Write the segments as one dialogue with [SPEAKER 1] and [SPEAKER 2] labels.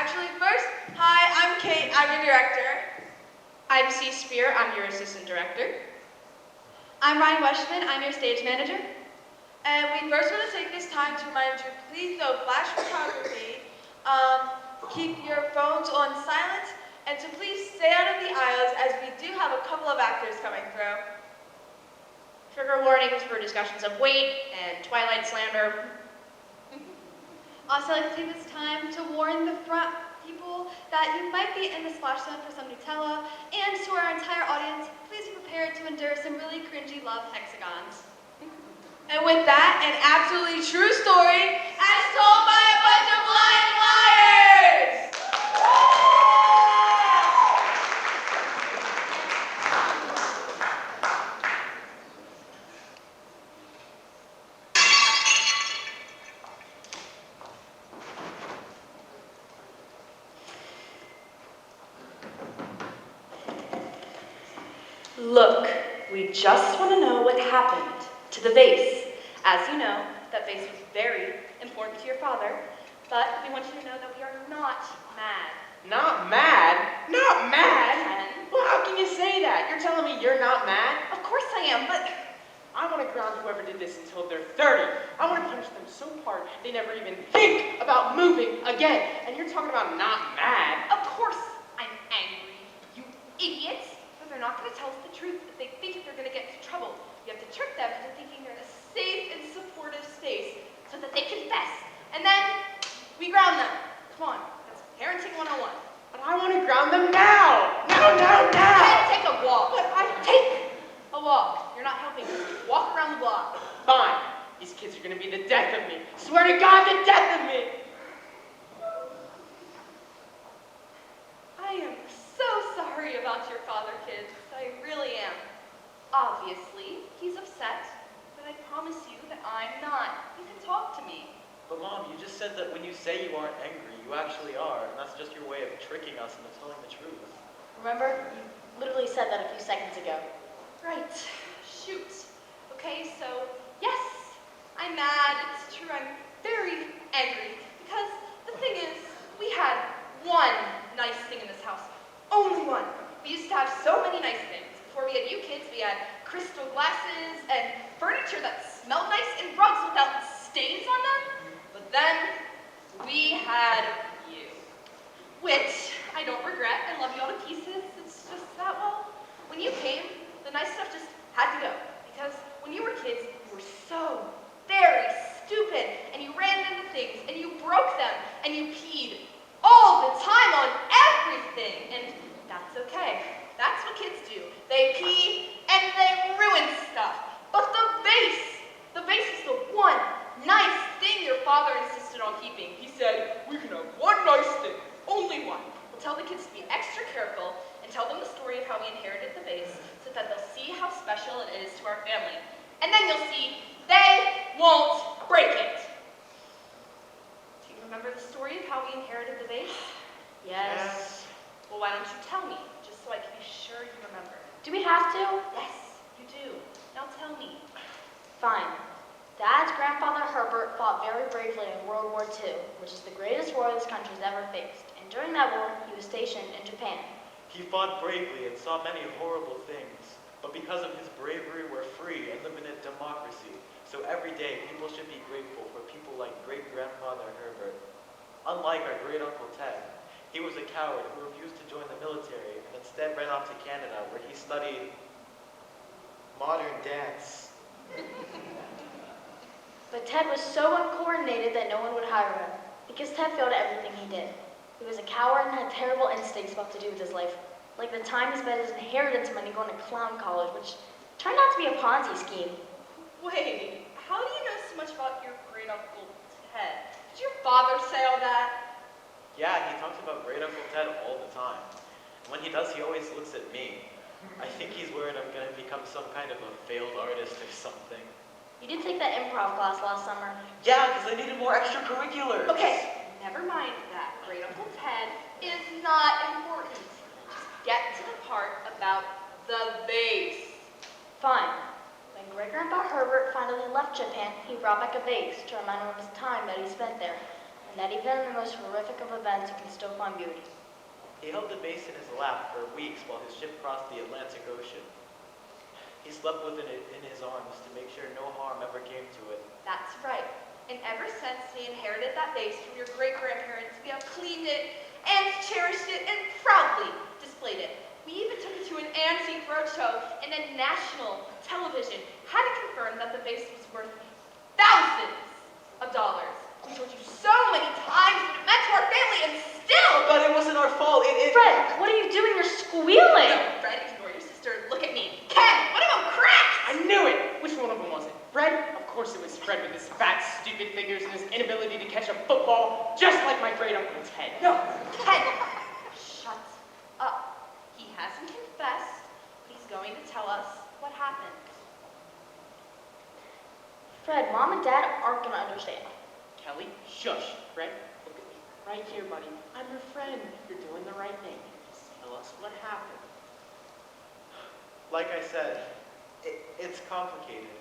[SPEAKER 1] Actually, first, hi, I'm Kate, I'm your director.
[SPEAKER 2] I'm C. Spear, I'm your assistant director.
[SPEAKER 3] I'm Ryan Weshman, I'm your stage manager.
[SPEAKER 1] And we first want to take this time to remind you to please no flash photography, keep your phones on silent, and to please stay out of the aisles as we do have a couple of actors coming through.
[SPEAKER 2] Trigger warnings for discussions of weight and Twilight slander.
[SPEAKER 3] Also, I'd like to take this time to warn the front people that you might be in the splash zone for some Nutella, and to our entire audience, please be prepared to endure some really cringy love hexagons.
[SPEAKER 1] And with that, an absolutely true story as told by a bunch of blind liars!
[SPEAKER 4] Look, we just want to know what happened to the vase. As you know, that vase was very important to your father, but we want you to know that we are not mad.
[SPEAKER 5] Not mad? Not mad?
[SPEAKER 4] Ken?
[SPEAKER 5] Well, how can you say that? You're telling me you're not mad?
[SPEAKER 4] Of course I am, but
[SPEAKER 5] I want to ground whoever did this until they're 30. I want to punish them so hard they never even think about moving again. And you're talking about not mad?
[SPEAKER 4] of course I'm angry, you idiots. But they're not going to tell us the truth if they think they're going to get into trouble. You have to trick them into thinking they're in a safe and supportive space so that they confess. And then we ground them. Come on, that's parenting 101.
[SPEAKER 5] But I want to ground them now! Now!
[SPEAKER 4] Can't take a walk. Take a walk. You're not helping. Walk around the block.
[SPEAKER 5] Fine. These kids are going to be the death of me. Swear to God, the death of me!
[SPEAKER 4] I am so sorry about your father, kids. I really am. Obviously, he's upset, but I promise you that I'm not. You can talk to me.
[SPEAKER 6] But Mom, you just said that when you say you aren't angry, you actually are, and that's just your way of tricking us into telling the truth.
[SPEAKER 7] Remember? You literally said that a few seconds ago.
[SPEAKER 4] Right. Shoot. Okay, so, yes, I'm mad. It's true, I'm very angry. Because the thing is, we had one nice thing in this house. Only one. We used to have so many nice things. Before we had you kids, we had crystal glasses and furniture that smelled nice and rugs without stains on them. But then we had you, which I don't regret. I love you all to pieces. It's just that, well, when you came, the nice stuff just had to go. Because when you were kids, you were so very stupid, and you ran into things, and you broke them, and you peed all the time on everything. And that's okay. That's what kids do. They pee and they ruin stuff. But the vase is the one nice thing your father insisted on keeping. He said, we can have one nice thing, only one. We'll tell the kids to be extra careful and tell them the story of how we inherited the vase so that they'll see how special it is to our family. And then you'll see they won't break it. Do you remember the story of how we inherited the vase?
[SPEAKER 7] Yes.
[SPEAKER 4] Well, why don't you tell me, just so I can be sure you remember?
[SPEAKER 7] Do we have to?
[SPEAKER 4] Yes, you do. Now tell me.
[SPEAKER 7] Fine. Dad's grandfather Herbert fought very bravely in World War II, which is the greatest war this country's ever faced. And during that war, he was stationed in Japan.
[SPEAKER 6] He fought bravely and saw many horrible things, but because of his bravery, we're free and live in a democracy. So every day, people should be grateful for people like great-grandfather Herbert. Unlike our great-uncle Ted, he was a coward who refused to join the military and instead ran off to Canada, where he studied modern dance.
[SPEAKER 7] But Ted was so uncoordinated that no one would hire him, because Ted failed at everything he did. He was a coward and had terrible instincts about what to do with his life, like the time he spent his inheritance money going to clown college, which turned out to be a Ponzi scheme.
[SPEAKER 4] Wait, how do you know so much about your great-uncle Ted? Did your father say all that?
[SPEAKER 6] Yeah, he talks about great-uncle Ted all the time. And when he does, he always looks at me. I think he's worried I'm going to become some kind of a failed artist or something.
[SPEAKER 7] You did take that improv class last summer.
[SPEAKER 6] Yeah, because I needed more extracurriculars.
[SPEAKER 4] Okay, never mind that. Great-uncle Ted is not important. Just get to the part about the vase.
[SPEAKER 7] Fine. When great-grandpa Herbert finally left Japan, he brought back a vase to remind him of his time that he spent there. And and that even in the most horrific of events, you can still find beauty.
[SPEAKER 6] He held the vase in his lap for weeks while his ship crossed the Atlantic Ocean. He slept with it in his arms to make sure no harm ever came to it.
[SPEAKER 4] That's right. And ever since he inherited that vase from your great-grandparents, we have cleaned it and cherished it and proudly displayed it. We even took it to an antique roadshow, and then national television had to confirm that the vase was worth thousands of dollars. We told you so many times what it meant to our family, and still...
[SPEAKER 6] But it wasn't our fault.
[SPEAKER 7] Fred, what are you doing? You're squealing!
[SPEAKER 4] No, Fred, ignore your sister. Look at me. Ken, what about cracked?
[SPEAKER 5] I knew it! Which one of them was it? Fred? Of course it was Fred with his fat, stupid fingers and his inability to catch a football, just like my great Uncle Ted.
[SPEAKER 4] No, Ken, shut up. He hasn't confessed. He's going to tell us what happened.
[SPEAKER 7] Fred, Mom and Dad aren't gonna understand.
[SPEAKER 5] Kelly, shush. Fred, look at me. Right here, buddy. I'm your friend. You're doing the right thing. Just tell us what happened.
[SPEAKER 6] Like I said, it's complicated.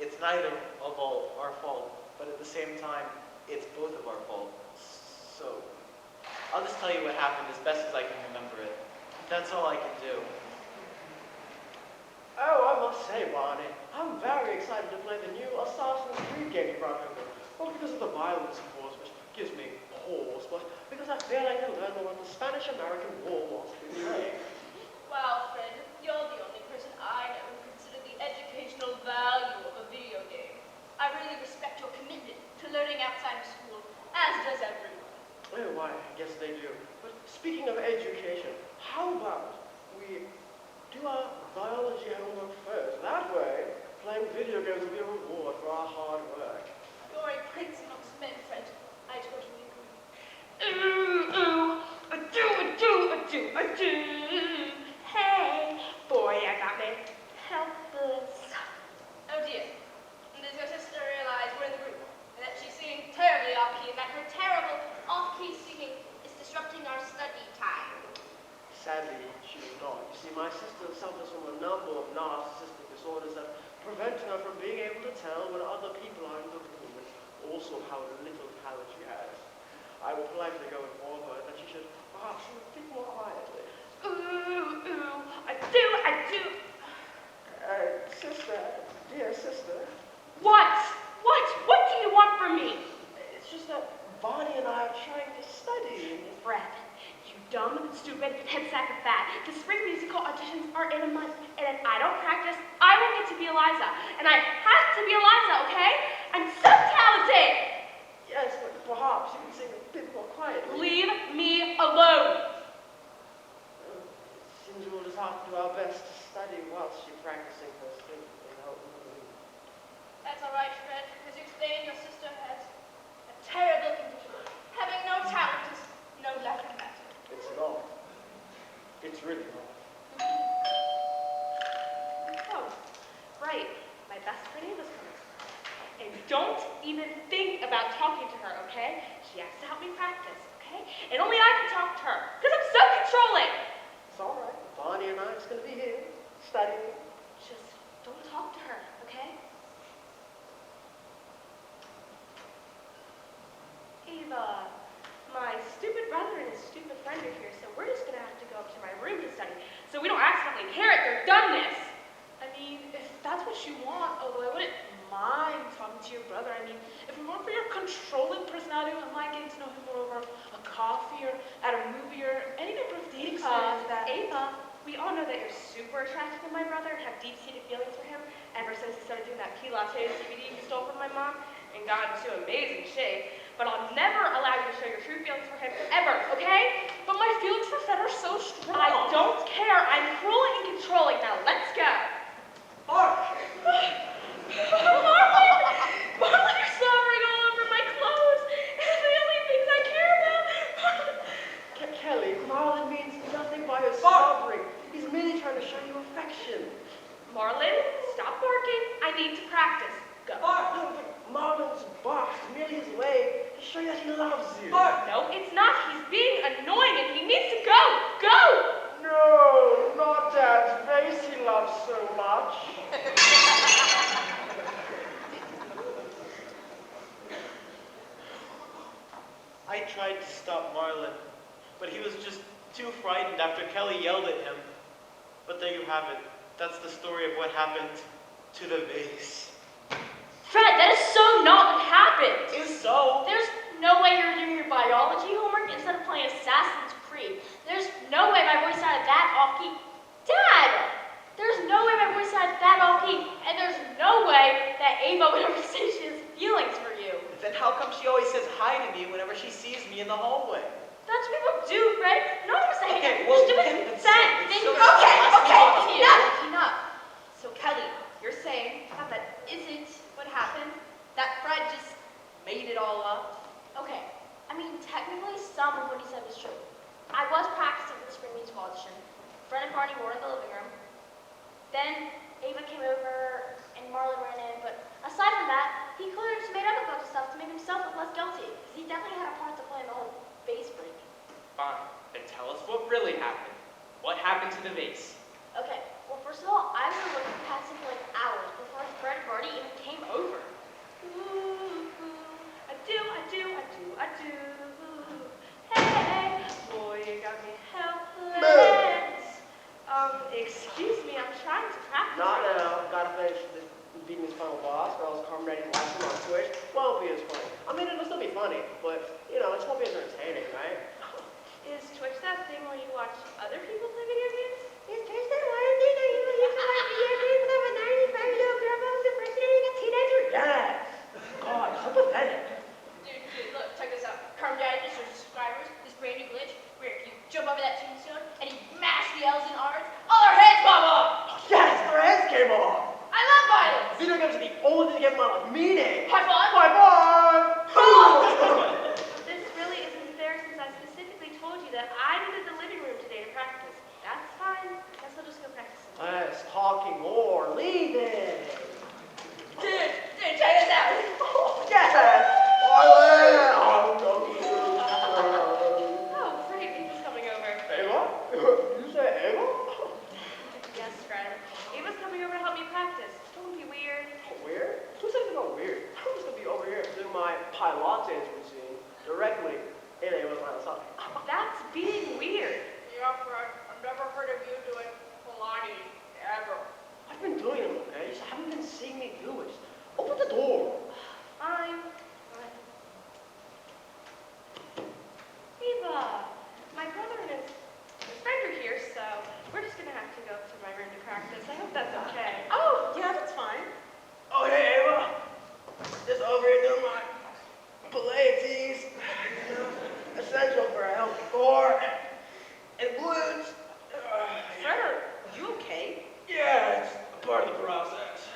[SPEAKER 6] It's neither of all our fault, but at the same time, it's both of our fault. So, I'll just tell you what happened as best as I can remember it. That's all I can do.
[SPEAKER 8] Oh, I must say, Barney, I'm very excited to play the new Assassin's Creed game you brought over. Not because of the violence, of course, which gives me pause, but because I feel I can learn more what the Spanish-American War was through the game.
[SPEAKER 9] Well, Fred, you're the only person I know who considers the educational value of a video game. I really respect your commitment to learning outside of school, as does everyone.
[SPEAKER 8] Oh, why, I guess they do. But speaking of education, how about we do our biology homework first? That way, playing video games will be a reward for our hard work.
[SPEAKER 9] You're a prince amongst men, Fred. I totally agree.
[SPEAKER 2] Hey, boy, I got me. Help us.
[SPEAKER 9] Oh dear. Does your sister realize we're in the group, and that she's singing terribly off-key, and that her terrible off-key singing is disrupting our study time?
[SPEAKER 8] Sadly, she is not. You see, my sister suffers from a number of narcissistic disorders that prevent her from being able to tell when other people are in the room, and also how little talent she has. I will politely go inform her that she should perhaps speak more quietly.
[SPEAKER 2] I do.
[SPEAKER 8] Sister, dear sister,
[SPEAKER 2] What? What do you want from me?
[SPEAKER 8] it's just that Bonnie and I are trying to study.
[SPEAKER 2] Fred, you dumb, stupid, head sack of fat. The spring musical auditions are in a month, and if I don't practice, I won't get to be Eliza. And I have to be Eliza, okay? I'm so talented!
[SPEAKER 8] Yes, but perhaps you can sing a bit more quietly.
[SPEAKER 2] Leave me alone!
[SPEAKER 8] It seems we'll just have to do our best to study whilst she's practicing her singing in her own room.
[SPEAKER 9] That's all right, Fred. As you explained, your sister has a terrible condition. Having no talent is no laughing matter.
[SPEAKER 8] It's not. It's really not.
[SPEAKER 2] Oh, right. My best friend Ava's coming. And don't even think about talking to her, okay? She has to help me practice, okay? And only I can talk to her, because I'm so controlling!
[SPEAKER 8] It's all right. Bonnie and I are just going to be here studying.
[SPEAKER 2] Just don't talk to her, okay? Ava, my stupid brother and his stupid friend are here, so we're just gonna have to go up to my room to study, so we don't accidentally inherit their dumbness. I mean, if that's what you want, although I wouldn't mind talking to your brother. I mean, if it weren't for your controlling personality, I might getting to know him more over a coffee or at a movie or any number of dating experiences that... Ava, we all know that you're super attracted to my brother and have deep-seated feelings for him ever since he started doing that Pilates DVD you stole from my mom and got into amazing shape. But I'll never allow you to show your true feelings for him, ever, okay? But my feelings for Fred are so strong. I don't care. I'm cruel and controlling. Now, let's go. Marlon, you're slobbering all over my clothes. It's the only things I care about.
[SPEAKER 8] Kelly, Marlon means nothing by his slobbering. He's merely trying to show you affection.
[SPEAKER 2] Marlon, stop barking. I need to practice. Go.
[SPEAKER 8] No, but Marlon's bark is merely his way to show you that he loves you.
[SPEAKER 2] No, it's not. He's being annoying and he needs to go. Go!
[SPEAKER 8] No, not Dad's face he loves so much.
[SPEAKER 6] Marlon, but he was just too frightened after Kelly yelled at him. But there you have it. That's the story of what happened to the vase.
[SPEAKER 7] Fred, that is so not what happened.
[SPEAKER 6] Is so?
[SPEAKER 7] There's no way you're doing your biology homework instead of playing Assassin's Creed. There's no way my voice sounded that off-key. Dad! There's no way my voice sounded that off-key, and there's no way that Ava would ever say she has feelings for you.
[SPEAKER 6] Then how come she always says hi to me whenever she sees me in the hallway?
[SPEAKER 7] That's what people do, Fred. No one was saying
[SPEAKER 6] Okay,
[SPEAKER 7] that.
[SPEAKER 6] well,
[SPEAKER 7] Just do
[SPEAKER 6] Kim,
[SPEAKER 7] it.
[SPEAKER 6] it's
[SPEAKER 7] That
[SPEAKER 6] so-
[SPEAKER 7] thing.
[SPEAKER 6] it's so-
[SPEAKER 4] Okay, enough. So Kelly, you're saying that isn't what happened? That Fred just made it all up?
[SPEAKER 7] Okay. I mean, technically, some of what he said was true. I was practicing for the spring musical audition. Fred and Barney were in the living room. Then Ava came over and Marlon ran in, but aside from that, he clearly just made up a bunch of stuff to make himself look less guilty. Because he definitely had a part to play in the whole vase break.
[SPEAKER 5] Fine, then tell us what really happened. What happened to the vase?
[SPEAKER 7] Okay, well, first of all, I was looking past him for like hours before Fred and Barney even came over.
[SPEAKER 2] Ooh, I do. Hey, boy, you got me helpless. Excuse me, I'm trying to practice.
[SPEAKER 8] Not now. Gotta finish beating this final boss, or else Carmen watching on Twitch won't be as funny. I mean, it'll still be funny, but, you know, it just won't be as entertaining, right?
[SPEAKER 2] Is Twitch that thing where you watch other people play video games?
[SPEAKER 8] Is Twitch that one thing that you can watch video games of a 95-year-old grandma who's impersonating a teenager? Yes! God, so pathetic.
[SPEAKER 9] Dude, look, check this out. Carmen Daddy just for subscribers, this brand new glitch where if you jump over that tombstone and you mash the L's and R's, all our heads pop off!
[SPEAKER 8] Yes, their heads came off!
[SPEAKER 9] I love violence!
[SPEAKER 8] Video games are the only thing to get my life meaning.
[SPEAKER 9] High five!
[SPEAKER 8] Bye bye!
[SPEAKER 2] This really isn't fair since I specifically told you that I needed the living room today to practice. That's fine. Guess I'll just go practice.
[SPEAKER 8] Less talking, more leaving.
[SPEAKER 9] Dude, check this out!
[SPEAKER 8] Yes!
[SPEAKER 2] Oh, great. Ava's coming over.
[SPEAKER 8] Ava? You say Ava?
[SPEAKER 2] Yes, Fred. Ava's coming over to help me practice. Don't be weird.
[SPEAKER 8] Weird? Who said it's not weird? I'm just gonna be over here doing my Pilates routine directly in Ava's line of sight.
[SPEAKER 2] That's being weird.
[SPEAKER 9] Yeah, Fred, I've never heard of you doing Pilates, ever.
[SPEAKER 8] I've been doing them, okay? You just haven't been seeing me do it. Just open the door.
[SPEAKER 2] Fine. Ava, my brother and his friend are here, so we're just gonna have to go up to my room to practice. I hope that's okay.
[SPEAKER 5] Oh, yeah, that's fine.
[SPEAKER 8] Oh, hey, Ava. Just over here doing my Pilates. You know, essential for a healthy core and glutes.
[SPEAKER 2] Fred, are you okay?
[SPEAKER 8] Yeah, it's a part of the process.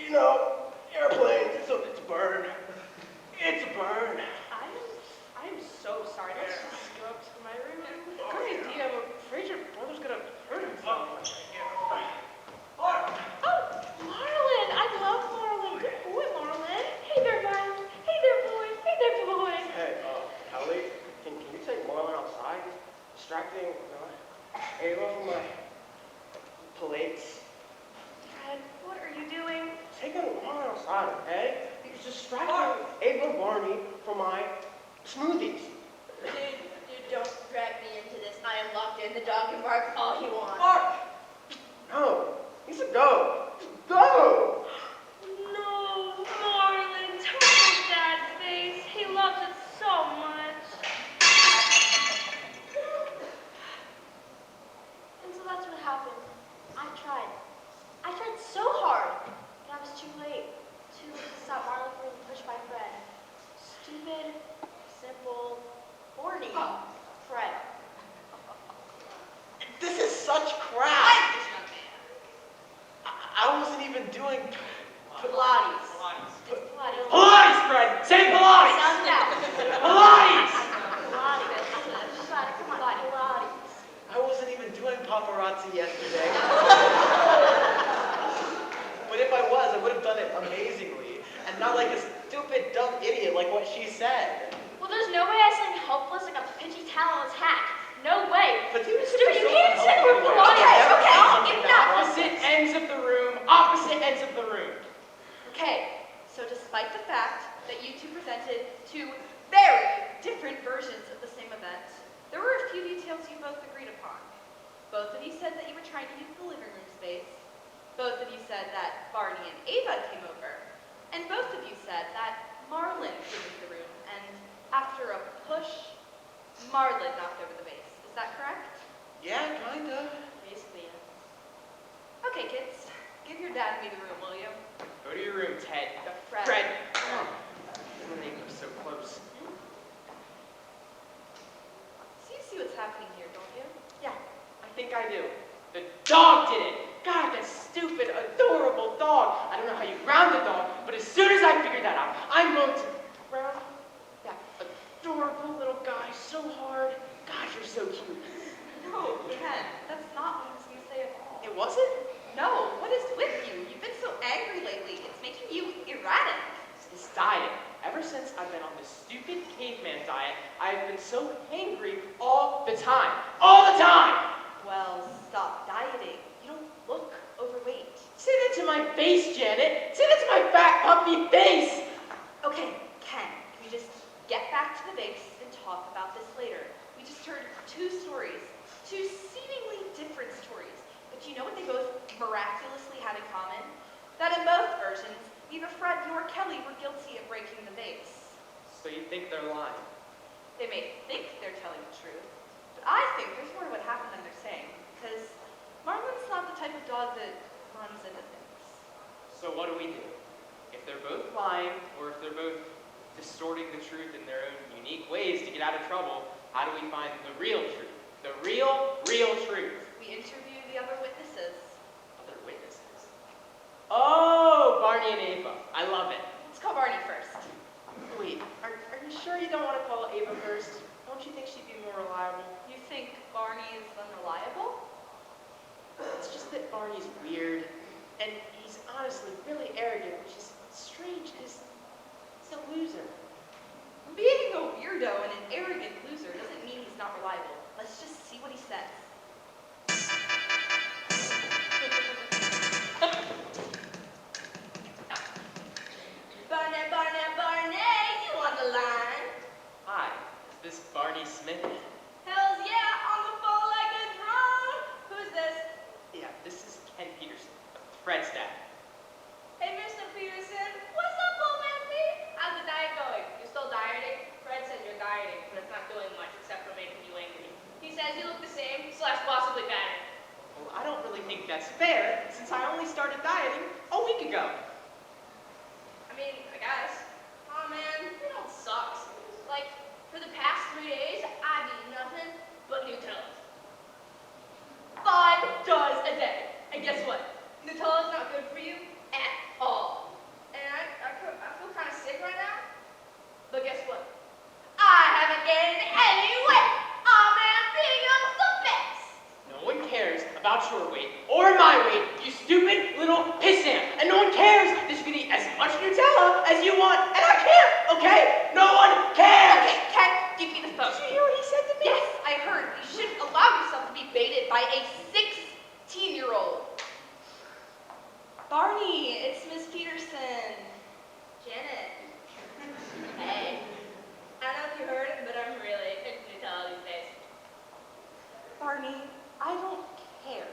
[SPEAKER 8] You know, airplanes, it's a burn. It's a burn.
[SPEAKER 2] I'm so sorry. Let's just go up to my room. Good idea. I'm afraid your brother's gonna hurt himself. Oh, Marlon! I love Marlon. Good boy, Marlon. Hey there, Marlon. Hey there, boy. Hey there, boy.
[SPEAKER 8] Hey, Kelly, can you take Marlon outside? He's distracting Ava from my plates.
[SPEAKER 2] Fred, what are you doing?
[SPEAKER 8] Taking Marlon outside, okay? He's distracting Ava and Barney from my smoothies.
[SPEAKER 9] Dude, don't drag me into this. I am locked in. The dog can bark all he wants.
[SPEAKER 8] No, he said go. Just go.
[SPEAKER 2] No, Marlon. Don't make Dad's face. He loves it so much.
[SPEAKER 7] And so that's what happened. I tried. I tried so hard, but I was too late. Too late to stop Marlon from being pushed by Fred. Stupid, simple, horny Fred.
[SPEAKER 6] This is such crap! I wasn't even doing
[SPEAKER 9] Pilates.
[SPEAKER 7] Pilates.
[SPEAKER 5] Pilates, Fred! Say Pilates!
[SPEAKER 7] Sound it out.
[SPEAKER 5] Pilates!
[SPEAKER 7] Pilates. Come on, Pilates.
[SPEAKER 6] I wasn't even doing paparazzi yesterday. But if I was, I would have done it amazingly. And not like a stupid, dumb idiot like what she said.
[SPEAKER 7] Well, there's no way I sang helpless like a pitchy talentless hack. No way.
[SPEAKER 6] But you
[SPEAKER 7] Stupid, you can't sing for Pilates.
[SPEAKER 6] Okay,
[SPEAKER 7] Enough.
[SPEAKER 5] Opposite ends of the room, opposite ends of the room.
[SPEAKER 4] Okay, so despite the fact that you two presented two very different versions of the same event, there were a few details you both agreed upon. Both of you said that you were trying to use the living room space. Both of you said that Barney and Ava came over. And both of you said that Marlin came into the room, and after a push, Marlin knocked over the vase. Is that correct?
[SPEAKER 8] Yeah, kinda.
[SPEAKER 4] Basically, yeah. Okay, kids, give your dad and me the room, will you?
[SPEAKER 5] Go to your room, Ted.
[SPEAKER 4] Fred.
[SPEAKER 5] Oh, they were so close.
[SPEAKER 4] So you see what's happening here, don't you?
[SPEAKER 5] Yeah, I think I do. The dog did it. God, that stupid, adorable dog. I don't know how you ground the dog, but as soon as I figure that out, I'm going to ground that adorable little guy so hard. God, you're so cute.
[SPEAKER 4] No, Ken, that's not what I was going to say at all.
[SPEAKER 5] It wasn't?
[SPEAKER 4] No, what is with you? You've been so angry lately. It's making you erratic.
[SPEAKER 5] It's this diet. Ever since I've been on this stupid caveman diet, I've been so hangry all the time. All the time!
[SPEAKER 4] Well, stop dieting. You don't look overweight.
[SPEAKER 5] Say that to my face, Janet. Say that to my fat, puffy face.
[SPEAKER 4] Okay, Ken, can we just get back to the base and talk about this later? We just heard two stories, two seemingly different stories, but you know what they both miraculously have in common? That in both versions, neither Fred nor Kelly were guilty of breaking the vase.
[SPEAKER 5] So you think they're lying?
[SPEAKER 4] They may think they're telling the truth, but I think there's more to what happened than they're saying, because Marlin's not the type of dog that runs into things.
[SPEAKER 5] So what do we do? If they're both lying, or if they're both distorting the truth in their own unique ways to get out of trouble, how do we find the real truth? The real truth.
[SPEAKER 4] We interview the other witnesses.
[SPEAKER 5] Other witnesses. Oh, Barney and Ava. I love it.
[SPEAKER 4] Let's call Barney first.
[SPEAKER 5] Wait, are you sure you don't want to call Ava first? Don't you think she'd be more reliable?
[SPEAKER 4] You think Barney is unreliable?
[SPEAKER 5] It's just that Barney's weird, and he's honestly really arrogant, which is strange because he's a loser.
[SPEAKER 4] Being a weirdo and an arrogant loser doesn't mean he's not reliable. Let's just see what he says.
[SPEAKER 9] Barney, you on the line?
[SPEAKER 5] Hi, is this Barney Smith?
[SPEAKER 9] Hells yeah, on the phone like a drone. Who's this?
[SPEAKER 5] Yeah, this is Ken Peterson, Fred's dad.
[SPEAKER 9] Hey, Mr. Peterson. What's up, old man P? How's the diet going? You still dieting? Fred says you're dieting, but it's not doing much except for making you angry. He says you look the same, / possibly better.
[SPEAKER 5] Well, I don't really think that's fair, since I only started dieting a week ago.
[SPEAKER 9] I mean, I guess. Oh man, you know what sucks? Like, for the past 3 days, I've eaten nothing but Nutella. 5 does a day. And guess what? Nutella's not good for you at all. And I feel kind of sick right now. But guess what? I haven't gained any weight. Oh man, being the best.
[SPEAKER 5] No one cares about your weight or my weight, you stupid little pissant. And no one cares that you can eat as much Nutella as you want, and I can't, okay? No one cares!
[SPEAKER 4] Okay, Ken, give me the phone.
[SPEAKER 5] Did you hear what he said to me?
[SPEAKER 4] Yes, I heard. You shouldn't allow yourself to be baited by a 16-year-old. Barney, it's Miss Peterson.
[SPEAKER 9] Janet. Hey. I don't know if you heard it, but I'm really into Nutella these days.
[SPEAKER 4] Barney, I don't care.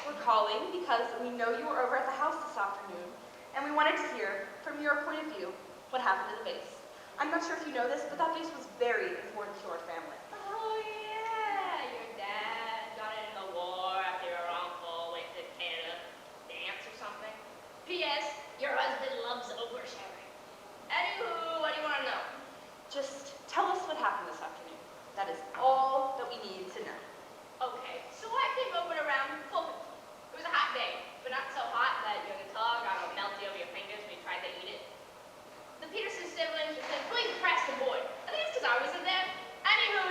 [SPEAKER 4] We're calling because we know you were over at the house this afternoon, and we wanted to hear, from your point of view, what happened to the vase. I'm not sure if you know this, but that vase was very important to our family.
[SPEAKER 9] Oh yeah, your dad got in the war after your uncle went to Canada dance or something. P.S. Your husband loves oversharing. Anywho, what do you want to know?
[SPEAKER 4] Just tell us what happened this afternoon. That is all that we need to know.
[SPEAKER 9] Okay, so I came over around 12:15. It was a hot day, but not so hot that your Nutella got all melty over your fingers when you tried to eat it. The Peterson siblings just said, please press the board. I think it's because I was in there. Anywho,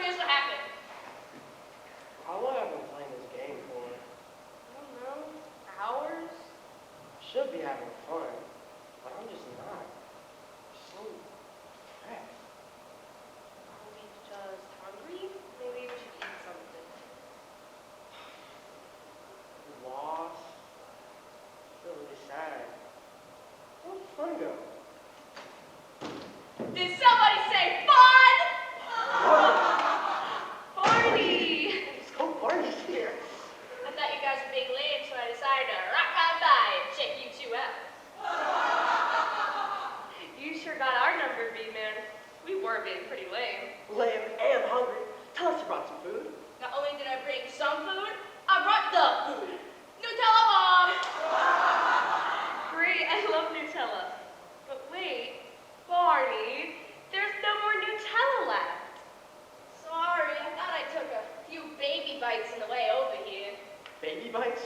[SPEAKER 8] Baby bites?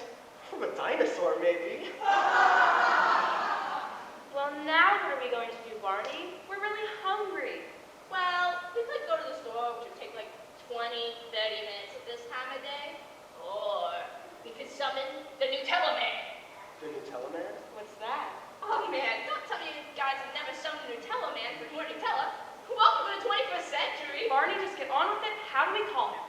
[SPEAKER 8] From a dinosaur, maybe.
[SPEAKER 2] Well, now what are we going to do, Barney? We're really hungry.
[SPEAKER 9] Well, we could go to the store, which would take like 20, 30 minutes at this time of day. Or we could summon the Nutella Man.
[SPEAKER 8] The Nutella Man?
[SPEAKER 2] What's that?
[SPEAKER 9] Oh man, don't tell me you guys have never summoned the Nutella Man for more Nutella. Welcome to the 21st century.
[SPEAKER 2] Barney, just get on with it. How do we call him?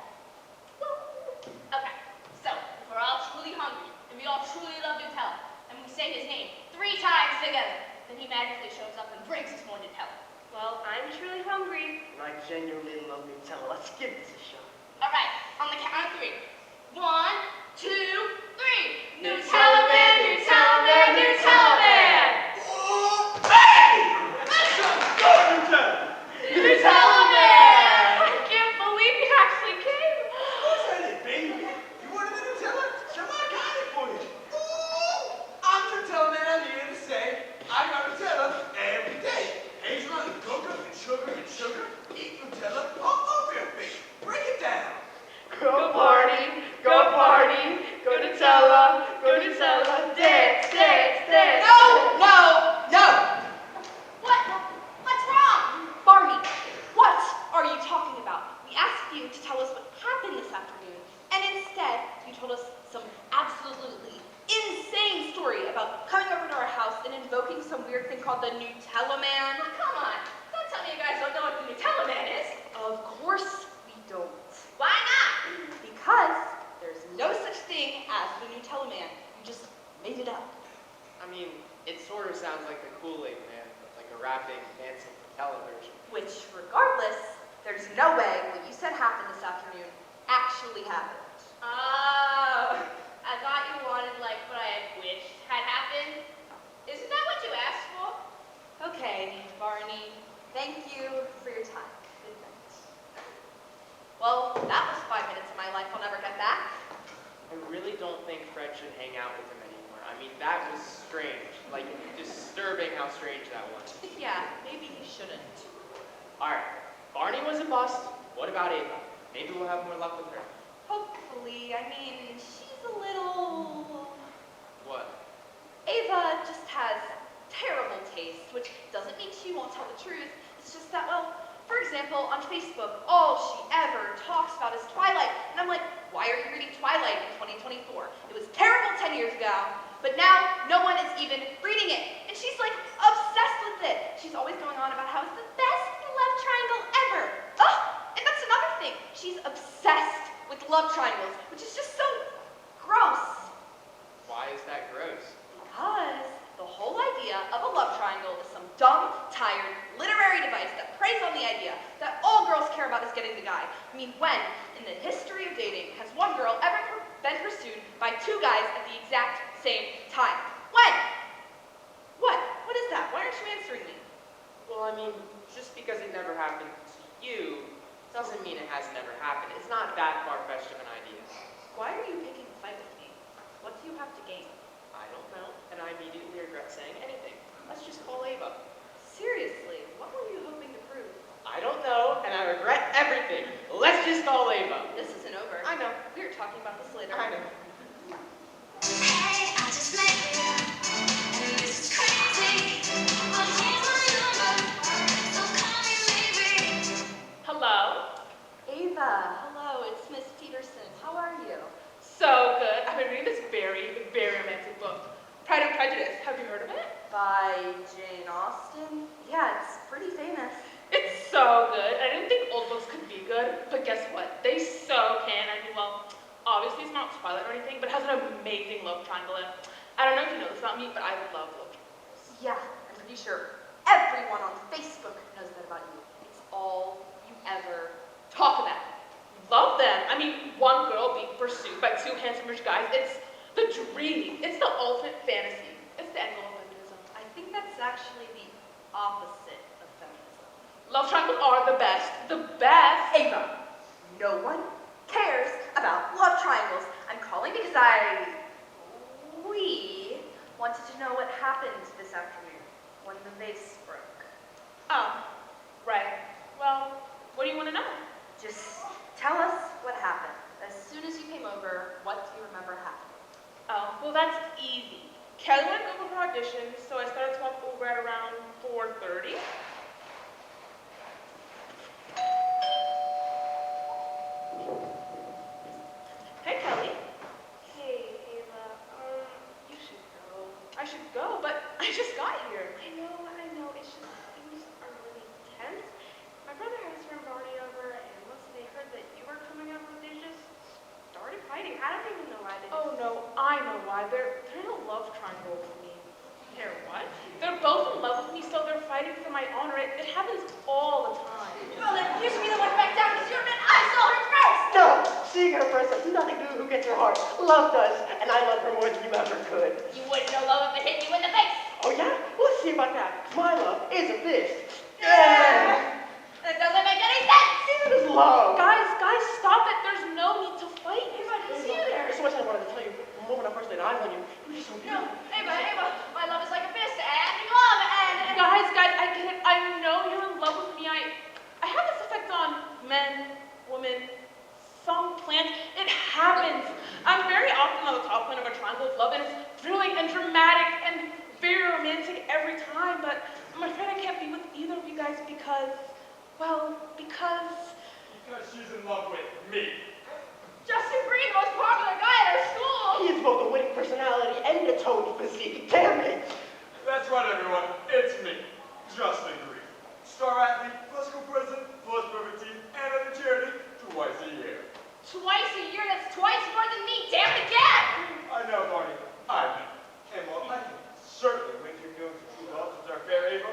[SPEAKER 9] Okay, so if we're all truly hungry, and we all truly love Nutella, and we say his name 3 times together, then he magically shows up and brings us more Nutella.
[SPEAKER 2] Well, I'm truly hungry.
[SPEAKER 8] And I genuinely love Nutella. Let's give this a shot.
[SPEAKER 9] All right, on the count of 3. 1, 2, 3.
[SPEAKER 2] Nutella Man, Nutella Man, Nutella Man! Nutella Man! I can't believe he actually came.
[SPEAKER 10] What's that, baby? You wanted the Nutella? Come on, I got it for you. Ooh, I'm Nutella Man. I'm here to say I got Nutella every day. Hazelnut and cocoa and sugar. Eat Nutella all over your face. Break it down.
[SPEAKER 2] Go Barney, go Barney, go Nutella, dance, dance, dance.
[SPEAKER 4] No!
[SPEAKER 9] What's wrong?
[SPEAKER 4] Barney, what are you talking about? We asked you to tell us what happened this afternoon, and instead you told us some absolutely insane story about coming over to our house and invoking some weird thing called the Nutella Man.
[SPEAKER 9] Now, come on. Don't tell me you guys don't know what the Nutella Man is.
[SPEAKER 4] Of course we don't.
[SPEAKER 9] Why not?
[SPEAKER 4] Because there's no such thing as the Nutella Man. You just made it up.
[SPEAKER 5] I mean, it sort of sounds like the Kool-Aid Man, but like a rapping, dancing Nutella version.
[SPEAKER 4] Which, regardless, there's no way what you said happened this afternoon actually happened.
[SPEAKER 9] Oh, I thought you wanted like what I had wished had happened. Isn't that what you asked for?
[SPEAKER 4] Okay, Barney, thank you for your time. Good night. Well, that was 5 minutes of my life I'll never get back.
[SPEAKER 5] I really don't think Fred should hang out with him anymore. I mean, that was strange. Like, disturbing how strange that was.
[SPEAKER 4] Yeah, maybe he shouldn't.
[SPEAKER 5] Alright, Barney was a bust. What about Ava? Maybe we'll have more luck with her.
[SPEAKER 4] Hopefully. I mean, she's a little...
[SPEAKER 5] What?
[SPEAKER 4] Ava just has terrible taste, which doesn't mean she won't tell the truth. It's just that, well, for example, on Facebook, all she ever talks about is Twilight. And I'm like, why are you reading Twilight in 2024? It was terrible 10 years ago, but now no one is even reading it. And she's like obsessed with it. She's always going on about how it's the best love triangle ever. Oh, and that's another thing. She's obsessed with love triangles, which is just so gross.
[SPEAKER 5] Why is that gross?
[SPEAKER 4] Because the whole idea of a love triangle is some dumb, tired, literary device that preys on the idea that all girls care about is getting the guy. I mean, when, in the history of dating, has one girl ever been pursued by 2 guys at the exact same time? When? What? What is that? Why aren't you answering me?
[SPEAKER 5] Well, I mean, just because it never happened to you doesn't mean it has never happened. It's not that far-fetched of an idea.
[SPEAKER 4] Why are you picking a fight with me? What do you have to gain?
[SPEAKER 5] I don't know, and I immediately regret saying anything. Let's just call Ava.
[SPEAKER 4] Seriously, what were you hoping to prove?
[SPEAKER 5] I don't know, and I regret everything. Let's just call Ava.
[SPEAKER 4] This isn't over.
[SPEAKER 5] I know.
[SPEAKER 4] We were talking about this later.
[SPEAKER 5] I know.
[SPEAKER 11] Hey, I just met you, and this is crazy. But here's my number, so call me maybe.
[SPEAKER 2] Hello?
[SPEAKER 4] Ava, hello, it's Miss Peterson. How are you?
[SPEAKER 2] So good. I've been reading this very, very romantic book, Pride and Prejudice. Have you heard of it?
[SPEAKER 4] By Jane Austen? Yeah, it's pretty famous.
[SPEAKER 2] It's so good. I didn't think old books could be good, but guess what? They so can. I mean, well, obviously it's not Twilight or anything, but it has an amazing love triangle in it. I don't know if you know this about me, but I love love triangles.
[SPEAKER 4] Yeah, I'm pretty sure everyone on Facebook knows that about you. It's all you ever talk about.
[SPEAKER 2] Love them. I mean, one girl being pursued by 2 handsome rich guys, it's the dream. It's the ultimate fantasy. It's the end goal of feminism.
[SPEAKER 4] I think that's actually the opposite of feminism.
[SPEAKER 2] Love triangles are the best. The best.
[SPEAKER 4] Ava, no one cares about love triangles. I'm calling because we wanted to know what happened this afternoon when the vase broke.
[SPEAKER 2] Oh, right. Well, what do you want to know?
[SPEAKER 4] Just tell us what happened. As soon as you came over, what do you remember happened?
[SPEAKER 2] Well, that's easy. Kelly went over her audition, so I started to walk over at around 4:30. Hey, Kelly. Hey, Ava. You should go. I should go, but I just got here. I know. It's just things are really tense. My brother had his friend Barney over, and once they heard that you were coming over, they just started fighting. I don't even know why they. Oh no, I know why. They're in a love triangle with me. They're what? They're both in love with me, so they're fighting for my honor. It happens all the time.
[SPEAKER 9] Well, then you should be the one back down because you're a man. I saw her first.
[SPEAKER 8] No, seeing her first has nothing to do with who gets her heart. Love does, and I love her more than you ever could.
[SPEAKER 9] You wouldn't know love if it hit you in the face.
[SPEAKER 8] Oh yeah? Well, let's see about that. My love is a fist.
[SPEAKER 9] Yeah. It doesn't make any sense.
[SPEAKER 8] It is love.
[SPEAKER 2] Guys, stop it. There's no need to fight.
[SPEAKER 9] Ava, I didn't see you there.
[SPEAKER 8] There's so much I wanted to tell you. The moment I first laid eyes on you, you were just so
[SPEAKER 9] No,
[SPEAKER 8] beautiful.
[SPEAKER 9] Ava, my love is like a fist and glove and...
[SPEAKER 2] Guys, I get it. I know you're in love with me. I have this effect on men, women, some plants. It happens. I'm very often on the top point of a triangle of love, and it's thrilling and dramatic and very romantic every time, but I'm afraid I can't be with either of you guys because
[SPEAKER 10] Because she's in love with me.
[SPEAKER 9] Justin Green, the most popular guy at our school.
[SPEAKER 8] He has both a winning personality and a toned physique. Damn it.
[SPEAKER 10] That's right, everyone. It's me, Justin Green. Star athlete, plus school president, plus perfect team, and at the charity twice a year.
[SPEAKER 9] Twice a year, that's twice more than me, damn it again!
[SPEAKER 10] I know, Barney. I know. And while I can certainly win your going to true love with our fair Ava,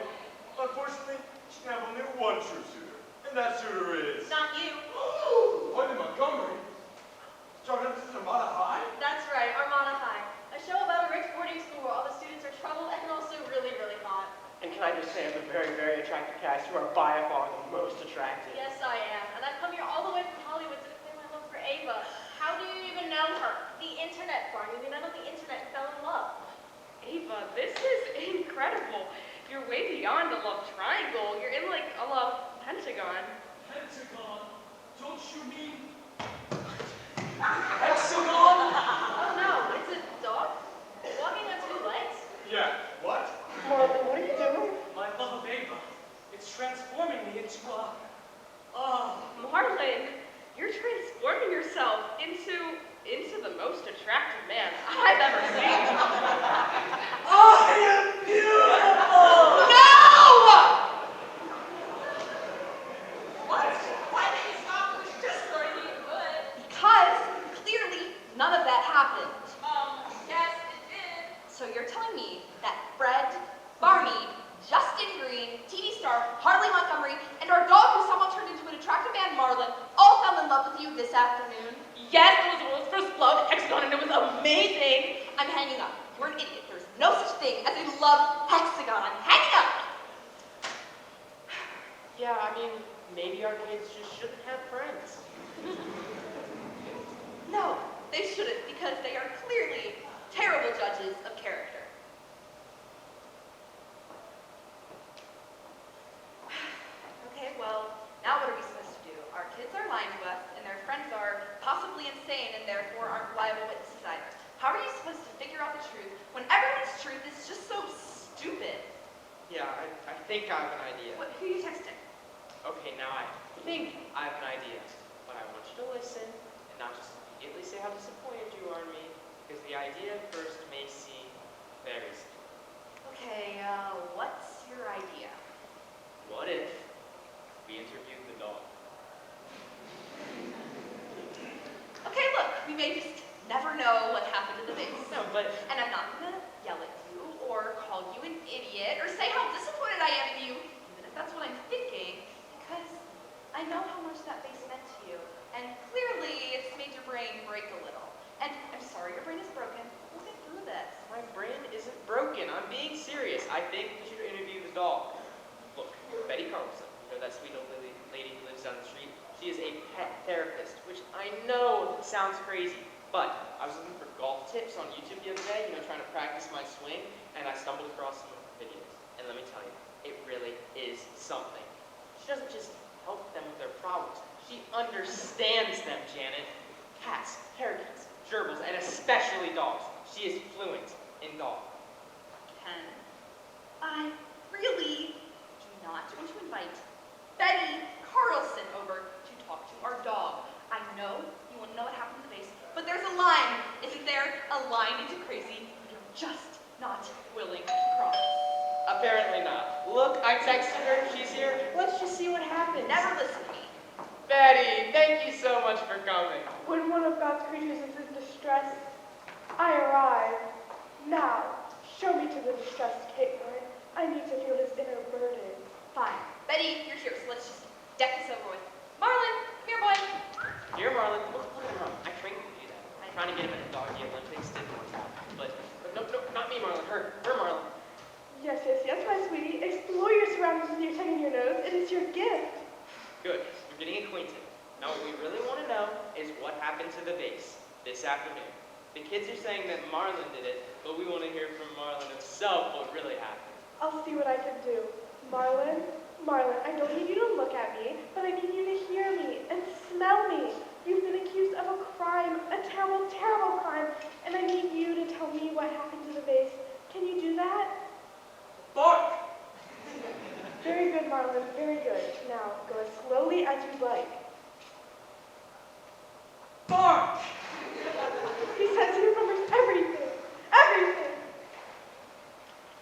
[SPEAKER 10] unfortunately, she can have only one true suitor. And that suitor is...
[SPEAKER 1] Not you.
[SPEAKER 10] One in Montgomery. Started this is Armada High?
[SPEAKER 3] That's right, Armada High. A show about a rich boarding school where all the students are troubled and also really, really hot.
[SPEAKER 8] And can I just say, I'm a very, very attractive cast. You are by far the most attractive.
[SPEAKER 3] Yes, I am. And I've come here all the way from Hollywood to declare my love for Ava. How do you even know her? The internet, Barney. We met on the internet and fell in love.
[SPEAKER 2] Ava, this is incredible. You're way beyond a love triangle. You're in like a love pentagon.
[SPEAKER 10] Pentagon? Don't you mean...
[SPEAKER 3] Oh no, it's a dog? Walking on two legs?
[SPEAKER 10] Yeah, what?
[SPEAKER 8] Marvin, what are you doing?
[SPEAKER 12] My love of Ava, it's transforming me into a...
[SPEAKER 2] Marlon, you're transforming yourself into the most attractive man I've ever seen.
[SPEAKER 10] I am beautiful!
[SPEAKER 9] What? Why did you stop? It was just starting to get good.
[SPEAKER 4] Because clearly none of that happened.
[SPEAKER 9] Yes, it did.
[SPEAKER 4] So you're telling me that Fred, Barney, Justin Green, TV star Harley Montgomery, and our dog who somehow turned into an attractive man, Marlon, all fell in love with you this afternoon?
[SPEAKER 2] Yes, it was the world's first love hexagon, and it was amazing.
[SPEAKER 4] I'm hanging up. You're an idiot. There's no such thing as a love hexagon. I'm hanging up.
[SPEAKER 5] Yeah, I mean, maybe our kids just shouldn't have friends.
[SPEAKER 4] No, they shouldn't because they are clearly terrible judges of character. Okay, well, now what are we supposed to do? Our kids are lying to us, and their friends are possibly insane and therefore aren't reliable witnesses either. How are you supposed to figure out the truth when everyone's truth is just so stupid?
[SPEAKER 5] Yeah, I think I have an idea.
[SPEAKER 4] Who are you texting?
[SPEAKER 5] Okay, now I think I have an idea. But I want you to listen and not just immediately say how disappointed you are in me, because the idea at first may seem very stupid.
[SPEAKER 4] Okay, what's your idea?
[SPEAKER 5] What if we interviewed the dog?
[SPEAKER 4] Okay, look, we may just never know what happened to the base.
[SPEAKER 5] No, but
[SPEAKER 4] And I'm not gonna yell at you or call you an idiot or say how disappointed I am in you, even if that's what I'm thinking, because I know how much that base meant to you. And clearly it's made your brain break a little. And I'm sorry your brain is broken. We'll get through this.
[SPEAKER 5] my brain isn't broken. I'm being serious. I think we should interview the dog. Look, Betty Carlson, you know that sweet old lady who lives down the street? She is a pet therapist, which I know sounds crazy, but I was looking for golf tips on YouTube the other day, trying to practice my swing, and I stumbled across some of her videos. And let me tell you, it really is something. She doesn't just help them with their problems. She understands them, Janet. Cats, parakeets, gerbils, and especially dogs. She She is fluent in dog.
[SPEAKER 4] Ken, I really do not want to invite Betty Carlson over to talk to our dog. I know you want to know what happened to the vase, but there's a line, isn't there? A line into crazy you're just not willing to cross.
[SPEAKER 5] Apparently not. Look, I texted her. She's here. Let's just see what happens.
[SPEAKER 4] Never listen to me.
[SPEAKER 5] Betty, thank you so much for coming.
[SPEAKER 2] When one of God's creatures is in distress, I arrive. Now, show me to the distressed Caitlin. I need to feel his inner burden.
[SPEAKER 4] Fine. Betty, you're here, so let's just deck this over with. Marlon, come here, boy.
[SPEAKER 5] Here, Marlon. Look at him. I trained him to do that. I'm trying to get him at the doggy Olympics. Didn't work out. But no, not me, Marlon. Her, Marlon.
[SPEAKER 2] Yes, my sweetie. Explore your surroundings with your tongue in your nose. It is your gift.
[SPEAKER 5] Good. We're getting acquainted. Now, what we really want to know is what happened to the vase this afternoon. The kids are saying that Marlon did it, but we want to hear from Marlon himself what really happened.
[SPEAKER 2] I'll see what I can do. Marlon, I don't need you to look at me, but I need you to hear me and smell me. You've been accused of a crime, a terrible, terrible crime, and I need you to tell me what happened to the vase. Can you do that?
[SPEAKER 10] Bark!
[SPEAKER 2] Very good, Marlon, very good. Now, go as slowly as you'd like.
[SPEAKER 10] Bark!
[SPEAKER 2] He says he remembers everything. Everything.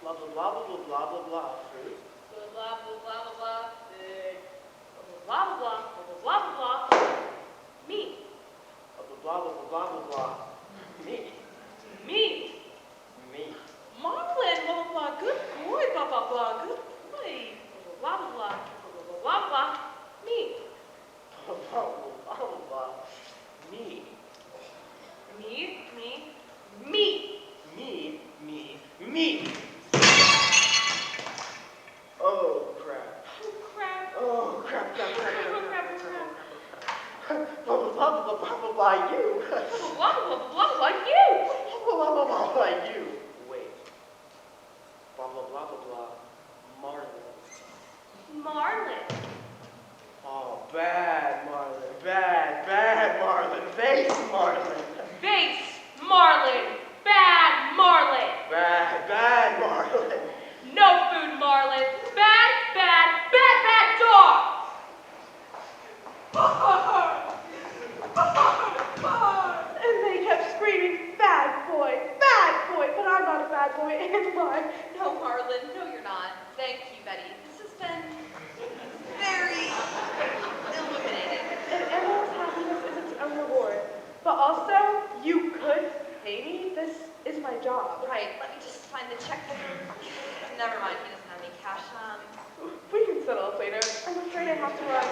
[SPEAKER 8] Blah, blah, blah, blah, blah, blah, blah, blah. Fruit.
[SPEAKER 2] Blah, blah, blah, blah, blah. Blah, blah, blah, blah, blah, blah, blah. Me.
[SPEAKER 8] Blah, blah, blah, blah, blah, blah.
[SPEAKER 5] Me.
[SPEAKER 2] Me.
[SPEAKER 5] Me.
[SPEAKER 2] Marlon, blah, blah, blah. Good boy, blah, blah, blah. Good boy. Blah, blah, blah. Blah, blah, blah. Me.
[SPEAKER 8] Blah, blah, blah, blah, blah. Me.
[SPEAKER 2] Me.
[SPEAKER 8] Me. Oh, crap.
[SPEAKER 2] Oh, crap.
[SPEAKER 8] Oh, crap, crap, crap,
[SPEAKER 2] Oh,
[SPEAKER 8] crap,
[SPEAKER 2] crap, crap.
[SPEAKER 8] Blah, blah, blah, blah, blah, blah, blah, you.
[SPEAKER 2] Blah, blah, blah, blah, you.
[SPEAKER 8] Blah, blah, blah, blah, blah, you. Wait. Blah, blah, blah, blah, blah. Marlon. Oh, bad Marlon. Bad Marlon. Vase Marlon.
[SPEAKER 2] Vase Marlon. Bad Marlon.
[SPEAKER 8] Bad Marlon.
[SPEAKER 2] No food, Marlon. Bad dog. And they kept screaming, bad boy, but I'm not a bad boy, am I?
[SPEAKER 4] No, Marlon, no, you're not. Thank you, Betty. This has been very illuminating.
[SPEAKER 2] And everyone's happiness is its own reward. But also, you could pay me. This is my job.
[SPEAKER 4] Right, let me just find the checkbook. Never mind, he doesn't have any cash.
[SPEAKER 2] We can settle it later. I'm afraid I have to run.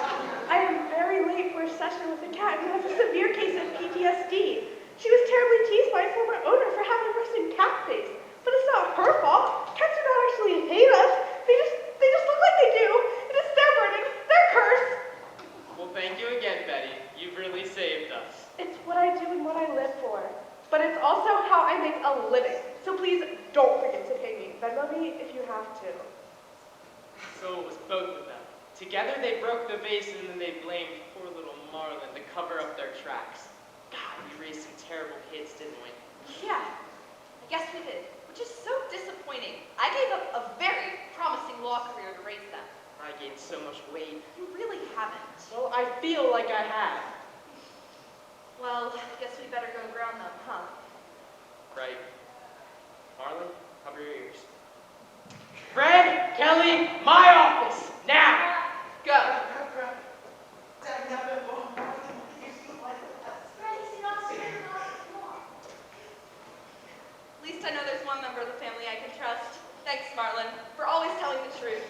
[SPEAKER 2] I am very late for a session with a cat who has a severe case of PTSD. She was terribly teased by a former owner for having a resting cat face. But it's not her fault. Cats do not actually hate us. They just look like they do. It is their burden, their curse.
[SPEAKER 5] Well, thank you again, Betty. You've really saved us.
[SPEAKER 2] It's what I do and what I live for. But it's also how I make a living. So please don't forget to pay me. Venmo me if you have to.
[SPEAKER 5] So it was both of them. Together they broke the vase and then they blamed poor little Marlon to cover up their tracks. God, we raised some terrible kids, didn't we?
[SPEAKER 4] Yeah, I guess we did, which is so disappointing. I gave up a very promising law career to raise them.
[SPEAKER 5] I gained so much weight.
[SPEAKER 4] You really haven't.
[SPEAKER 5] Well, I feel like I have.
[SPEAKER 4] Well, I guess we better go ground them, huh?
[SPEAKER 5] Right. Marlon, cover your ears. Fred, Kelly, my office, now! Go!
[SPEAKER 4] At least I know there's one member of the family I can trust. Thanks, Marlon, for always telling the truth.